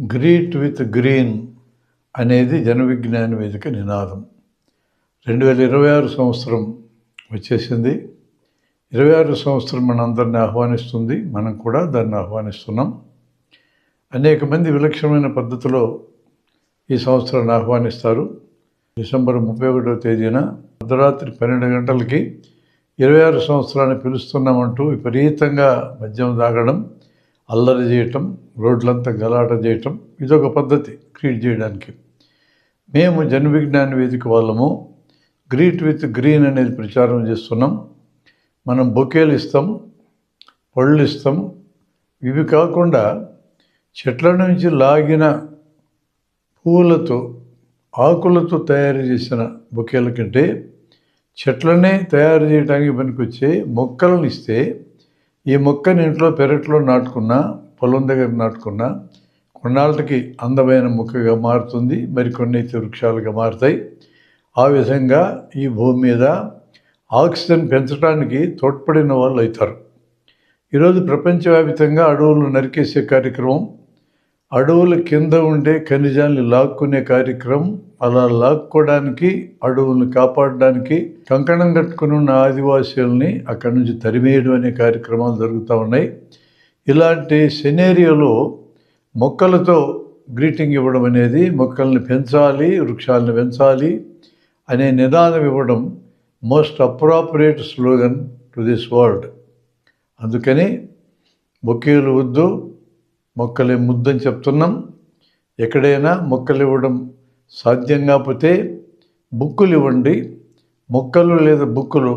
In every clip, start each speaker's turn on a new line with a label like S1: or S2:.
S1: Greet with green అనేది జనవిజ్ఞాన వేదిక నినాదం. 2026 సంవత్సరం వచ్చేసింది. 26 సంవత్సరం మనందరిని ఆహ్వానిస్తుంది. మనం కూడా దాన్ని ఆహ్వానిస్తున్నాం. అనేక మంది విలక్షణమైన పద్ధతిలో ఈ సంవత్సరాన్ని ఆహ్వానిస్తారు. డిసెంబర్ 31వ తేదీన అర్ధరాత్రి 12 గంటలకి 26 సంవత్సరాన్ని పిలుస్తున్నామంటూ విపరీతంగా మద్యం తాగడం, అల్లరి చేయటం, రోడ్లంతా గలాట చేయటం ఇదొక పద్ధతి క్రియేట్ చేయడానికి. మేము జనవిజ్ఞాన వేదిక వాళ్ళము గ్రీట్ విత్ గ్రీన్ అనేది ప్రచారం చేస్తున్నాం. మనం బొకేలు ఇస్తాం, పళ్ళు ఇస్తాం. ఇవి కాకుండా చెట్ల నుంచి లాగిన పువ్వులతో, ఆకులతో తయారు చేసిన బొకేల కంటే చెట్లనే తయారు చేయడానికి పనికొచ్చే మొక్కలను ఇస్తే, ఈ మొక్కని ఇంట్లో పెరట్లో నాటుకున్నా, పొలం దగ్గర నాటుకున్నా కొన్నాళ్ళకి అందమైన మొక్కగా మారుతుంది. మరికొన్ని అయితే వృక్షాలుగా మారుతాయి. ఆ విధంగా ఈ భూమి మీద ఆక్సిజన్ పెంచడానికి తోడ్పడిన వాళ్ళు అవుతారు. ఈరోజు ప్రపంచవ్యాప్తంగా అడవులను నరికేసే కార్యక్రమం, అడవుల కింద ఉండే ఖనిజాన్ని లాక్కునే కార్యక్రమం, అలా లాక్కోవడానికి, అడవులను కాపాడడానికి కంకణం కట్టుకుని ఉన్న ఆదివాసీలని అక్కడి నుంచి తరిమేయడం అనే కార్యక్రమాలు జరుగుతూ ఉన్నాయి. ఇలాంటి సినేరియోలో మొక్కలతో గ్రీటింగ్ ఇవ్వడం అనేది, మొక్కల్ని పెంచాలి, వృక్షాలను పెంచాలి అనే నినాదం ఇవ్వడం most appropriate slogan to this world. అందుకని బొకేలు వద్దు, మొక్కలే ముద్దని చెప్తున్నాం. ఎక్కడైనా మొక్కలు ఇవ్వడం సాధ్యం కాకపోతే బుక్కులు ఇవ్వండి. మొక్కలు లేదా బుక్కులు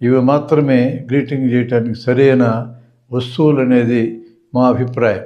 S1: ఇవి మాత్రమే గ్రీటింగ్ చేయడానికి సరైన వస్తువులు అనేది మా అభిప్రాయం.